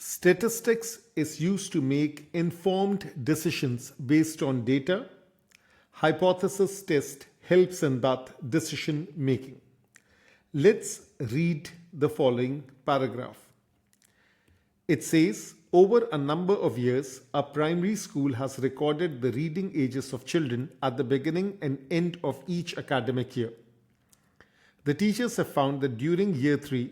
Statistics is used to make informed decisions based on data. Hypothesis test helps in that decision making. Let's read the following paragraph. It says, over a number of years, a primary school has recorded the reading ages of children at the beginning and end of each academic year. The teachers have found that during year 3,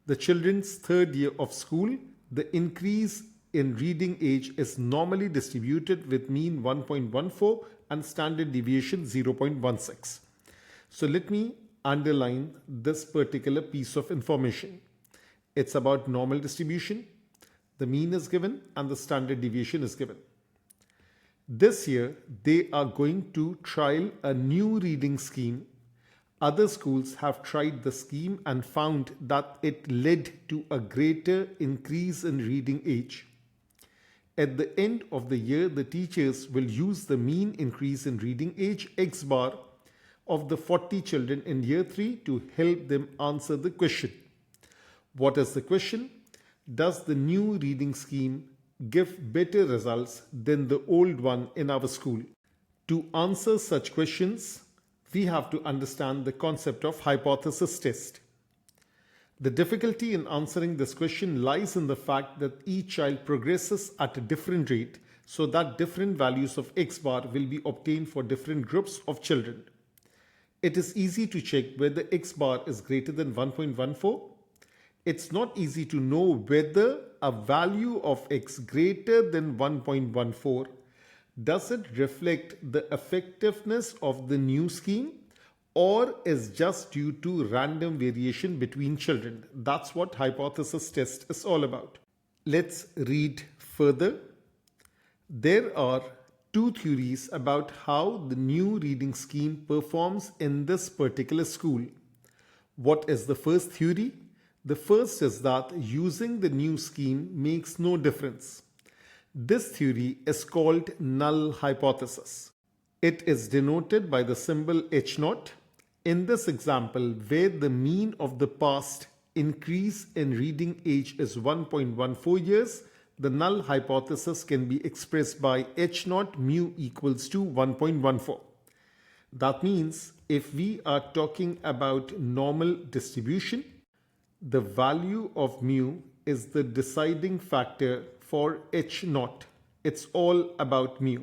the children's third year of school, the increase in reading age is normally distributed with mean 1.14 and standard deviation 0.16. So let me underline this particular piece of information. It's about normal distribution. The mean is given and the standard deviation is given. This year, they are going to trial a new reading scheme. Other schools have tried the scheme and found that it led to a greater increase in reading age. At the end of the year, the teachers will use the mean increase in reading age X bar of the 40 children in year 3 to help them answer the question. What is the question? Does the new reading scheme give better results than the old one in our school? To answer such questions, we have to understand the concept of hypothesis test. The difficulty in answering this question lies in the fact that each child progresses at a different rate, so that different values of X bar will be obtained for different groups of children. It is easy to check whether X bar is greater than 1.14. It's not easy to know whether a value of X greater than 1.14 does it reflect the effectiveness of the new scheme or is just due to random variation between children. That's what hypothesis test is all about. Let's read further. There are two theories about how the new reading scheme performs in this particular school. What is the first theory? The first is that using the new scheme makes no difference. This theory is called null hypothesis. It is denoted by the symbol H0. In this example, where the mean of the past increase in reading age is 1.14 years, the null hypothesis can be expressed by H0 mu equals to 1.14. That means if we are talking about normal distribution, the value of mu is the deciding factor for H0. It's all about mu.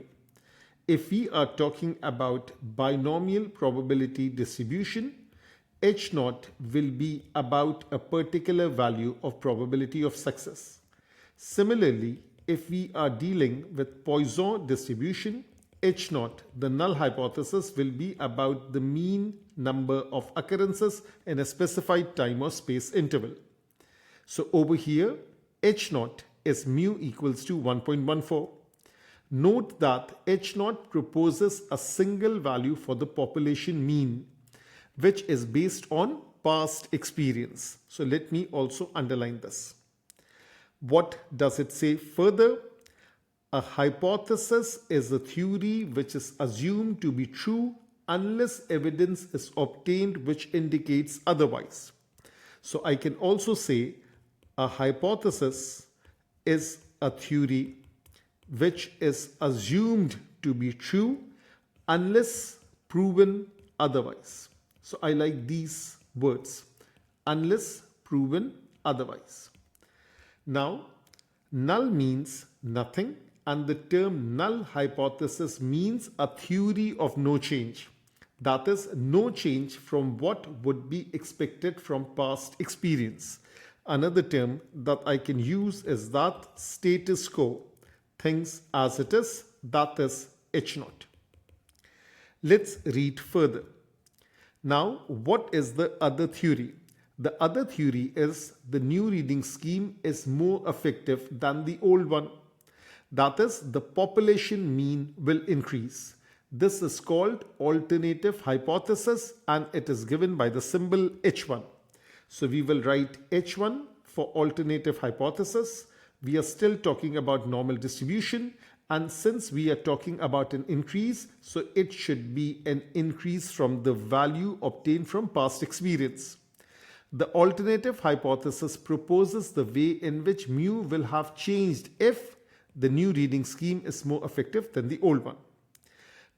If we are talking about binomial probability distribution, H0 will be about a particular value of probability of success. Similarly, if we are dealing with Poisson distribution, H0, the null hypothesis, will be about the mean number of occurrences in a specified time or space interval. So over here, H0 is mu equals to 1.14. Note that H0 proposes a single value for the population mean, which is based on past experience. So let me also underline this. What does it say further? A hypothesis is a theory which is assumed to be true unless evidence is obtained which indicates otherwise. So I can also say a hypothesis is a theory which is assumed to be true unless proven otherwise. So I like these words, unless proven otherwise. Now, null means nothing, and the term null hypothesis means a theory of no change. That is, no change from what would be expected from past experience. Another term that I can use is that status quo, things as it is, that is H0. Let's read further. Now, what is the other theory? The other theory is the new reading scheme is more effective than the old one. That is, the population mean will increase. This is called alternative hypothesis and it is given by the symbol H1. So we will write H1 for alternative hypothesis. We are still talking about normal distribution, and since we are talking about an increase, so it should be an increase from the value obtained from past experience. The alternative hypothesis proposes the way in which mu will have changed if the new reading scheme is more effective than the old one.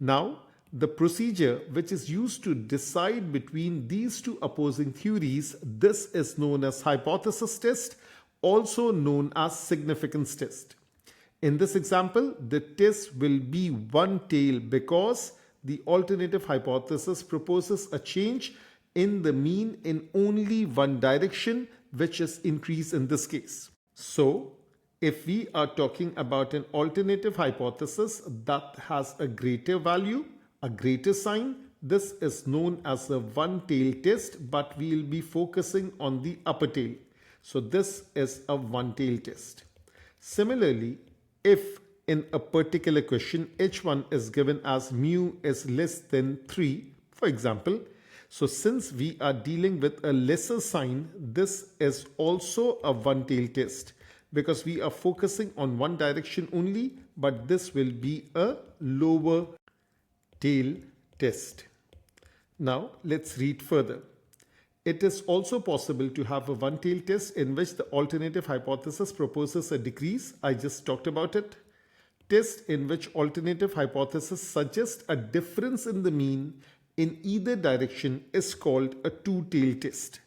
Now, the procedure which is used to decide between these two opposing theories, this is known as hypothesis test, also known as significance test. In this example, the test will be one tail because the alternative hypothesis proposes a change in the mean in only one direction, which is increase in this case. So, if we are talking about an alternative hypothesis that has a greater value, a greater sign, this is known as a one-tail test, but we will be focusing on the upper tail. So this is a one-tail test. Similarly, if in a particular question h1 is given as mu is less than 3, for example, so since we are dealing with a lesser sign, this is also a one-tail test because we are focusing on one direction only, but this will be a lower tail test. Now let's read further. It is also possible to have a one-tail test in which the alternative hypothesis proposes a decrease. I just talked about it. Test in which alternative hypothesis suggests a difference in the mean in either direction is called a two-tail test.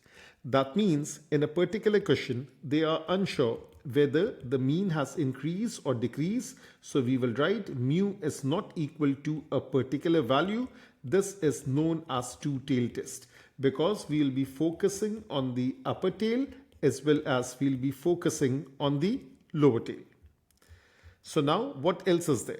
That means in a particular question, they are unsure whether the mean has increased or decreased. So we will write mu is not equal to a particular value. This is known as two-tail test because we will be focusing on the upper tail as well as we will be focusing on the lower tail. So now what else is there?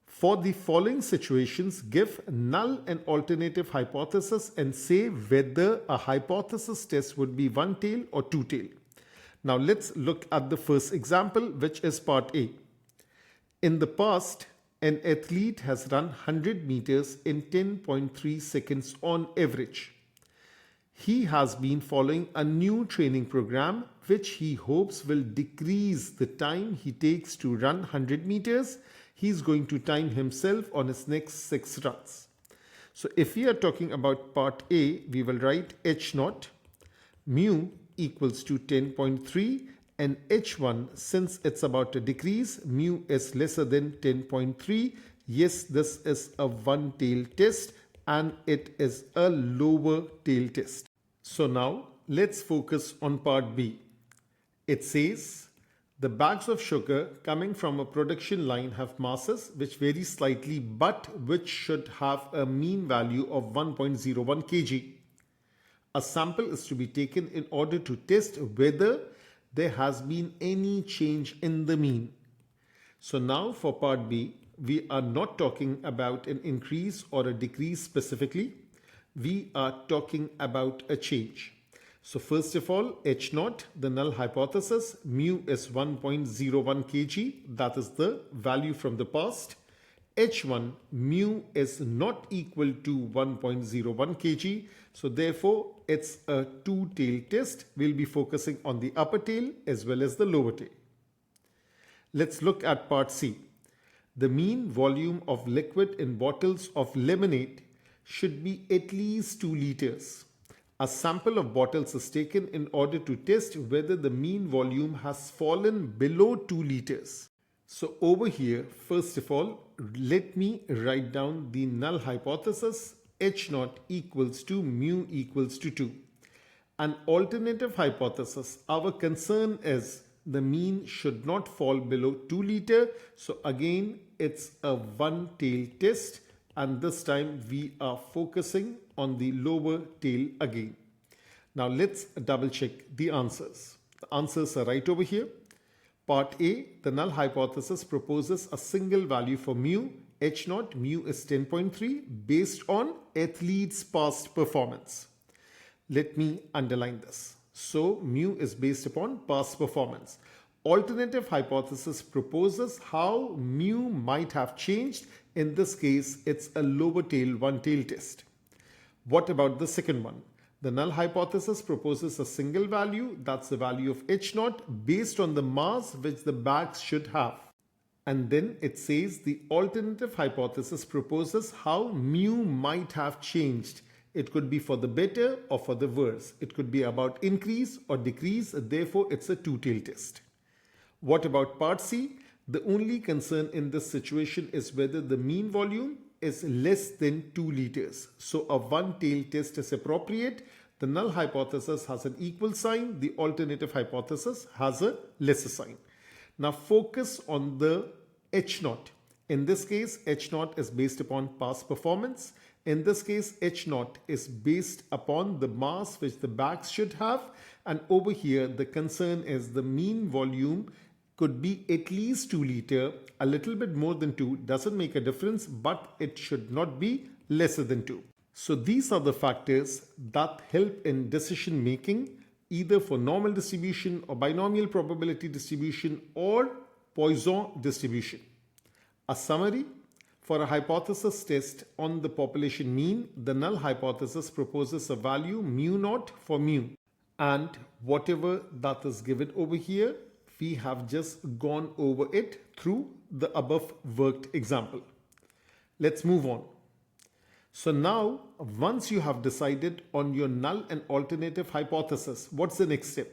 For the following situations, give null and alternative hypothesis and say whether a hypothesis test would be one tail or two tail. Now let's look at the first example, which is part A. In the past, an athlete has run 100 meters in 10.3 seconds on average. He has been following a new training program which he hopes will decrease the time he takes to run 100 meters. He's going to time himself on his next 6 runs. So if we are talking about part A, we will write h naught mu equals to 10.3 and h1, since it's about a decrease, mu is lesser than 10.3. Yes, this is a one tail test and it is a lower tail test. So now let's focus on part B. It says the bags of sugar coming from a production line have masses which vary slightly but which should have a mean value of 1.01 kg. A sample is to be taken in order to test whether there has been any change in the mean. So now for part B, we are not talking about an increase or a decrease specifically. We are talking about a change. So first of all, h naught, the null hypothesis, mu is 1.01 kg. That is the value from the past. h1, mu is not equal to 1.01 kg. So therefore, it's a two-tail test. We'll be focusing on the upper tail as well as the lower tail. Let's look at part C. The mean volume of liquid in bottles of lemonade should be at least 2 liters. A sample of bottles is taken in order to test whether the mean volume has fallen below 2 liters. So over here, first of all, let me write down the null hypothesis. H naught equals to mu equals to 2. An alternative hypothesis, our concern is the mean should not fall below 2 liter. So again, it's a one-tail test. And this time we are focusing on the lower tail again. Now let's double check the answers. The answers are right over here. Part A, the null hypothesis proposes a single value for mu. H naught, mu is 10.3 based on athlete's past performance. Let me underline this. So mu is based upon past performance. Alternative hypothesis proposes how mu might have changed. In this case, it's a lower tail one-tail test. What about the second one? The null hypothesis proposes a single value, that's the value of h naught, based on the mass which the bags should have. And then it says the alternative hypothesis proposes how mu might have changed. It could be for the better or for the worse. It could be about increase or decrease. Therefore, it's a two-tailed test. What about part C? The only concern in this situation is whether the mean volume is less than 2 liters. So a one-tailed test is appropriate. The null hypothesis has an equal sign. The alternative hypothesis has a lesser sign. Now focus on the H naught. In this case, H naught is based upon past performance. In this case, H naught is based upon the mass which the bags should have. And over here, the concern is the mean volume could be at least 2 liter, a little bit more than 2, doesn't make a difference, but it should not be lesser than 2. So these are the factors that help in decision making, either for normal distribution or binomial probability distribution or Poisson distribution. A summary: for a hypothesis test on the population mean, the null hypothesis proposes a value mu naught for mu. And whatever that is given over here, we have just gone over it through the above worked example. Let's move on. So now, once you have decided on your null and alternative hypothesis, what's the next step?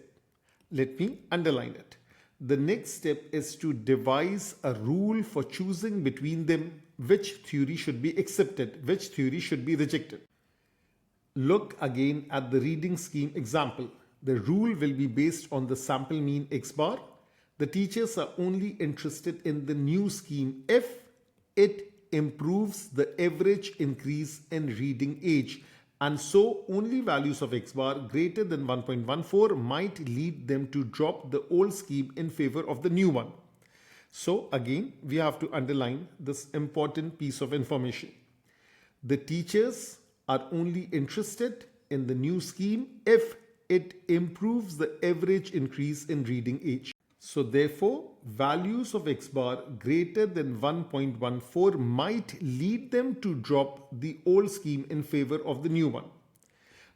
Let me underline it. The next step is to devise a rule for choosing between them, which theory should be accepted, which theory should be rejected. Look again at the reading scheme example. The rule will be based on the sample mean x bar. The teachers are only interested in the new scheme if it improves the average increase in reading age, and so only values of x bar greater than 1.14 might lead them to drop the old scheme in favor of the new one. So again, we have to underline this important piece of information. The teachers are only interested in the new scheme if it improves the average increase in reading age. So therefore, values of x bar greater than 1.14 might lead them to drop the old scheme in favor of the new one.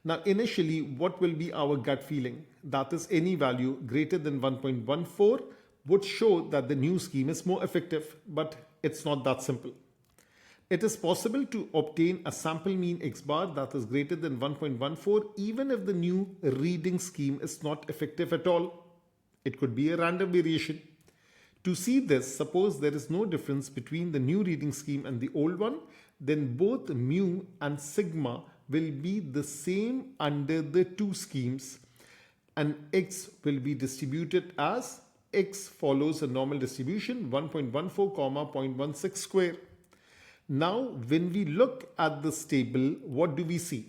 Now initially, what will be our gut feeling? That is, any value greater than 1.14 would show that the new scheme is more effective, but it's not that simple. It is possible to obtain a sample mean x bar that is greater than 1.14 even if the new reading scheme is not effective at all. It could be a random variation. To see this, suppose there is no difference between the new reading scheme and the old one, then both mu and sigma will be the same under the two schemes, and x will be distributed as x follows a normal distribution 1.14, 0.16 square. Now, when we look at this table, what do we see?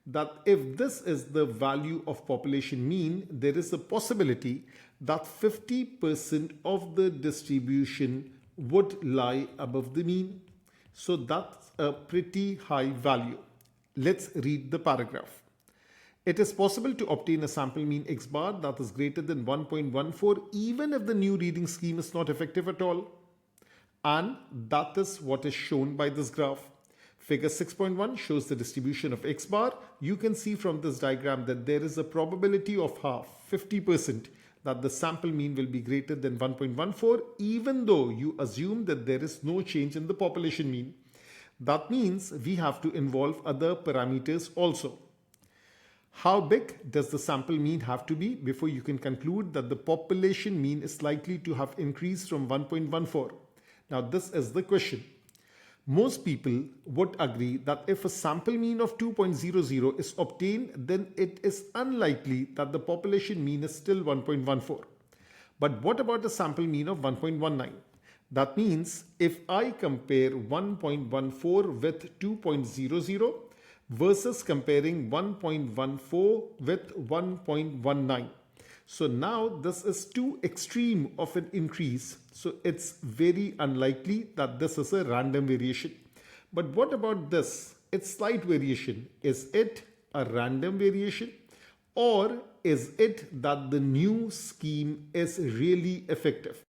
That if this is the value of population mean, there is a possibility that 50% of the distribution would lie above the mean. So that's a pretty high value. Let's read the paragraph. It is possible to obtain a sample mean x bar that is greater than 1.14 even if the new reading scheme is not effective at all. And that is what is shown by this graph. Figure 6.1 shows the distribution of x bar. You can see from this diagram that there is a probability of half, 50%, that the sample mean will be greater than 1.14 even though you assume that there is no change in the population mean. That means we have to involve other parameters also. How big does the sample mean have to be before you can conclude that the population mean is likely to have increased from 1.14? Now this is the question. Most people would agree that if a sample mean of 2.00 is obtained, then it is unlikely that the population mean is still 1.14. But what about a sample mean of 1.19? That means if I compare 1.14 with 2.00 versus comparing 1.14 with 1.19. So now this is too extreme of an increase. So it's very unlikely that this is a random variation. But what about this? It's slight variation. Is it a random variation? Or is it that the new scheme is really effective?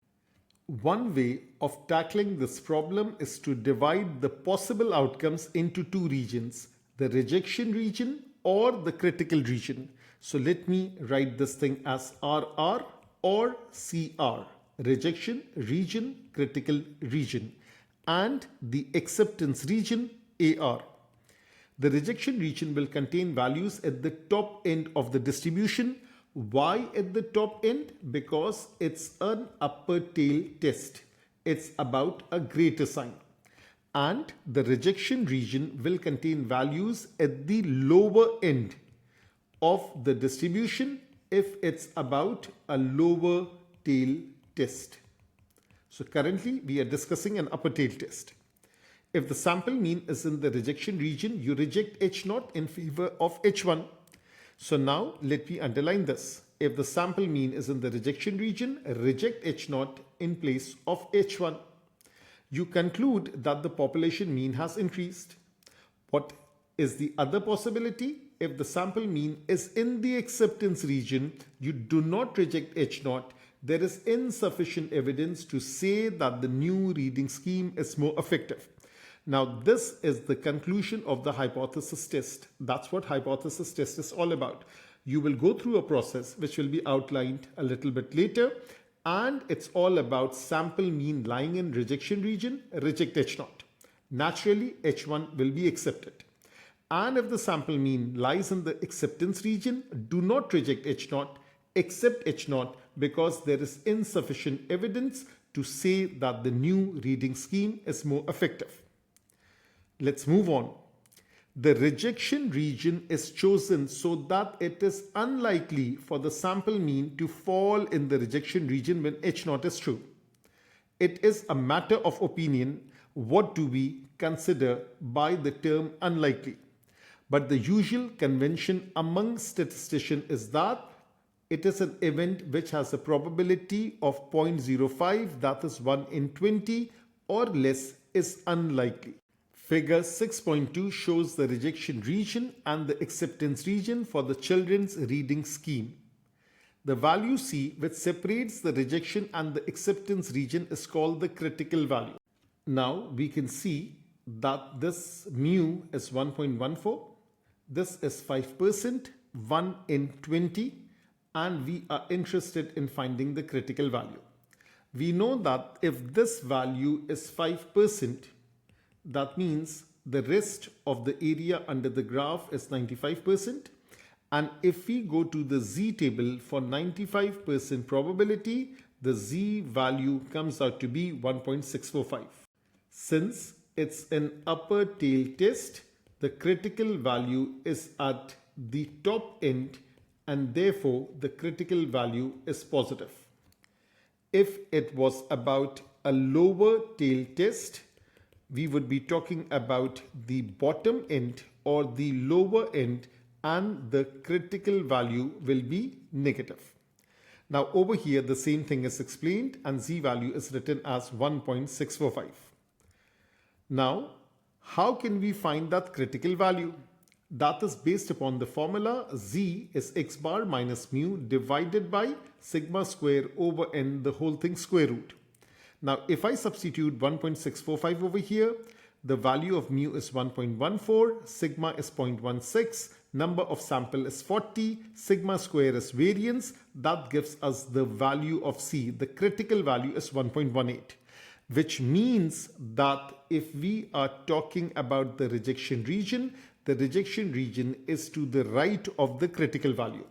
One way of tackling this problem is to divide the possible outcomes into two regions, the rejection region or the critical region. So let me write this thing as RR or CR, rejection region, critical region, and the acceptance region AR. The rejection region will contain values at the top end of the distribution. Why at the top end? Because it's an upper tail test. It's about a greater sign. And the rejection region will contain values at the lower end of the distribution if it's about a lower tail test. So currently we are discussing an upper tail test. If the sample mean is in the rejection region, you reject H0 in favor of H1. So now let me underline this. If the sample mean is in the rejection region, reject H0 in place of H1. You conclude that the population mean has increased. What is the other possibility? If the sample mean is in the acceptance region, you do not reject H0. There is insufficient evidence to say that the new reading scheme is more effective. Now, this is the conclusion of the hypothesis test. That's what hypothesis test is all about. You will go through a process which will be outlined a little bit later, and it's all about sample mean lying in rejection region, reject H0. Naturally, H1 will be accepted. And if the sample mean lies in the acceptance region, do not reject H0, accept H0 because there is insufficient evidence to say that the new reading scheme is more effective. Let's move on. The rejection region is chosen so that it is unlikely for the sample mean to fall in the rejection region when H0 is true. It is a matter of opinion. What do we consider by the term unlikely? But the usual convention among statisticians is that it is an event which has a probability of 0.05, that is 1 in 20 or less, is unlikely. Figure 6.2 shows the rejection region and the acceptance region for the children's reading scheme. The value C, which separates the rejection and the acceptance region, is called the critical value. Now we can see that this mu is 1.14, this is 5%, 1 in 20, and we are interested in finding the critical value. We know that if this value is 5%, that means the rest of the area under the graph is 95%. And if we go to the Z table for 95% probability, the Z value comes out to be 1.645. Since it's an upper tail test, the critical value is at the top end and therefore the critical value is positive. If it was about a lower tail test, we would be talking about the bottom end or the lower end, and the critical value will be negative. Now over here the same thing is explained and Z value is written as 1.645. Now how can we find that critical value? That is based upon the formula Z is x bar minus mu divided by sigma square over n, the whole thing square root. Now, if I substitute 1.645 over here, the value of mu is 1.14, sigma is 0.16, number of sample is 40, sigma square is variance. That gives us the value of C. The critical value is 1.18, which means that if we are talking about the rejection region is to the right of the critical value.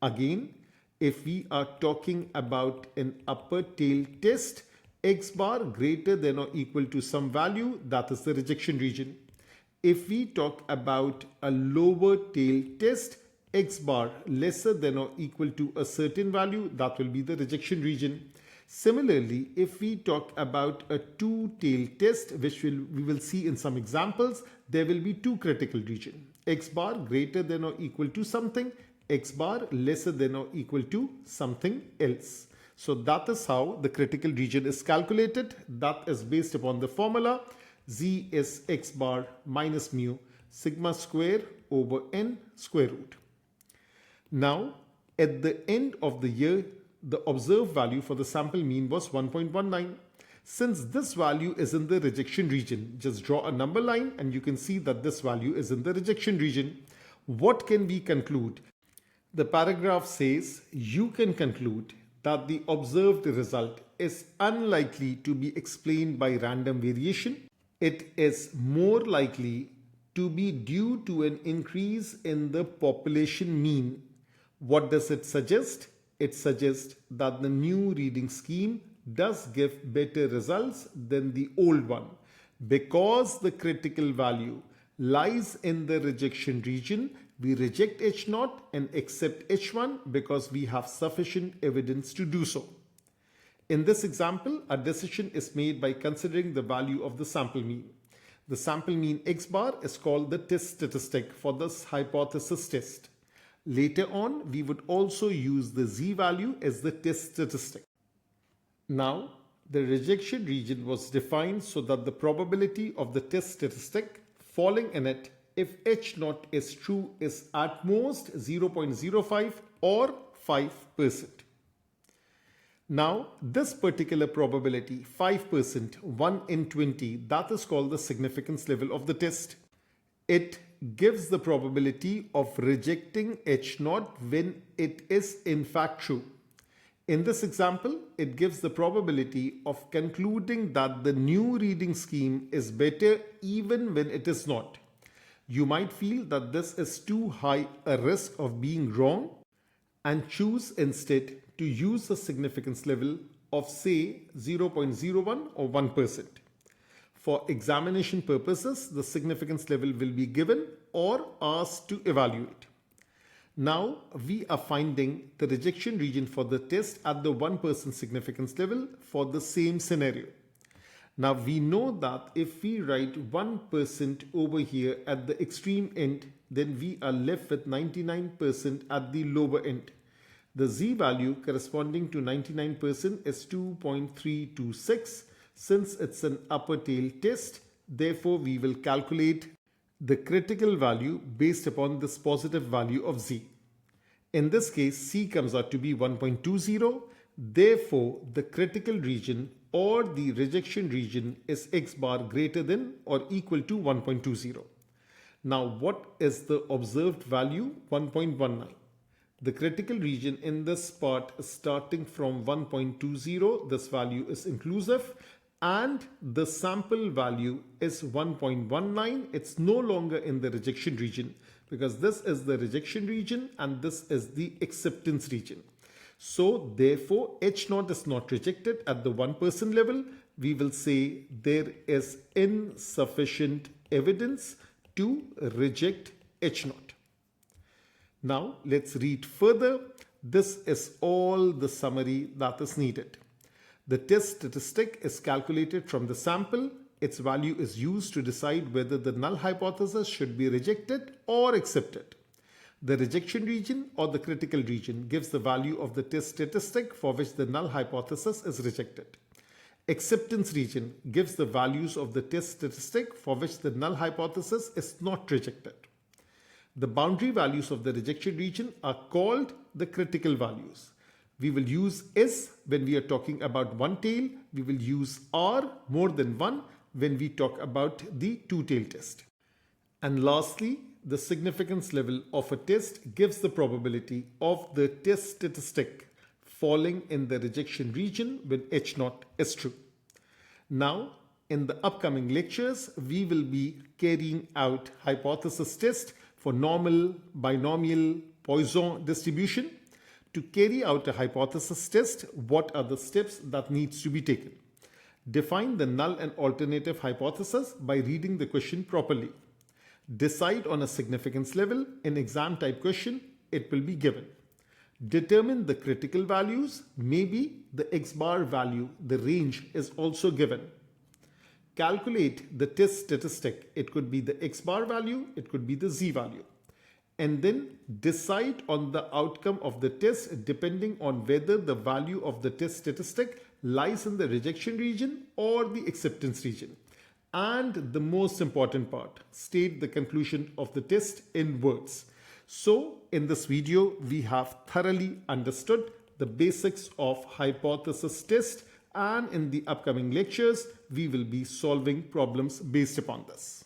Again, if we are talking about an upper tail test, x bar greater than or equal to some value, that is the rejection region. If we talk about a lower tail test, x bar lesser than or equal to a certain value, that will be the rejection region. Similarly, if we talk about a two-tail test, which we will see in some examples, there will be two critical regions. X bar greater than or equal to something, x bar lesser than or equal to something else. So that is how the critical region is calculated. That is based upon the formula Z is x bar minus mu sigma square over n square root. Now at the end of the year, the observed value for the sample mean was 1.19. Since this value is in the rejection region, just draw a number line and you can see that this value is in the rejection region. What can we conclude? The paragraph says you can conclude that the observed result is unlikely to be explained by random variation. It is more likely to be due to an increase in the population mean. What does it suggest? It suggests that the new reading scheme does give better results than the old one because the critical value lies in the rejection region. We reject H0 and accept H1 because we have sufficient evidence to do so. In this example, a decision is made by considering the value of the sample mean. The sample mean X bar is called the test statistic for this hypothesis test. Later on, we would also use the Z value as the test statistic. Now, the rejection region was defined so that the probability of the test statistic falling in it if H0 is true is at most 0.05 or 5%. Now, this particular probability, 5%, 1 in 20, that is called the significance level of the test. It gives the probability of rejecting H0 when it is in fact true. In this example, it gives the probability of concluding that the new reading scheme is better even when it is not. You might feel that this is too high a risk of being wrong and choose instead to use a significance level of say 0.01 or 1%. For examination purposes, the significance level will be given or asked to evaluate. Now we are finding the rejection region for the test at the 1% significance level for the same scenario. Now we know that if we write 1% over here at the extreme end, then we are left with 99% at the lower end. The Z value corresponding to 99% is 2.326. Since it's an upper tail test, therefore we will calculate the critical value based upon this positive value of Z. In this case, C comes out to be 1.20. Therefore, the critical region or the rejection region is X bar greater than or equal to 1.20. Now, what is the observed value? 1.19. The critical region in this part is starting from 1.20. This value is inclusive. And the sample value is 1.19. It's no longer in the rejection region because this is the rejection region and this is the acceptance region. So therefore, H0 is not rejected at the 1% level. We will say there is insufficient evidence to reject H0. Now let's read further. This is all the summary that is needed. The test statistic is calculated from the sample. Its value is used to decide whether the null hypothesis should be rejected or accepted. The rejection region or the critical region gives the value of the test statistic for which the null hypothesis is rejected. Acceptance region gives the values of the test statistic for which the null hypothesis is not rejected. The boundary values of the rejection region are called the critical values. We will use S when we are talking about one tail. We will use R more than one when we talk about the two-tail test. And lastly, the significance level of a test gives the probability of the test statistic falling in the rejection region when H0 is true. Now, in the upcoming lectures, we will be carrying out hypothesis test for normal, binomial, Poisson distribution. To carry out a hypothesis test, what are the steps that needs to be taken? Define the null and alternative hypothesis by reading the question properly. Decide on a significance level. In exam type question, it will be given. Determine the critical values. Maybe the X bar value, the range is also given. Calculate the test statistic. It could be the X bar value, it could be the Z value. And then decide on the outcome of the test depending on whether the value of the test statistic lies in the rejection region or the acceptance region. And the most important part, state the conclusion of the test in words. So in this video, we have thoroughly understood the basics of hypothesis test, and in the upcoming lectures, we will be solving problems based upon this.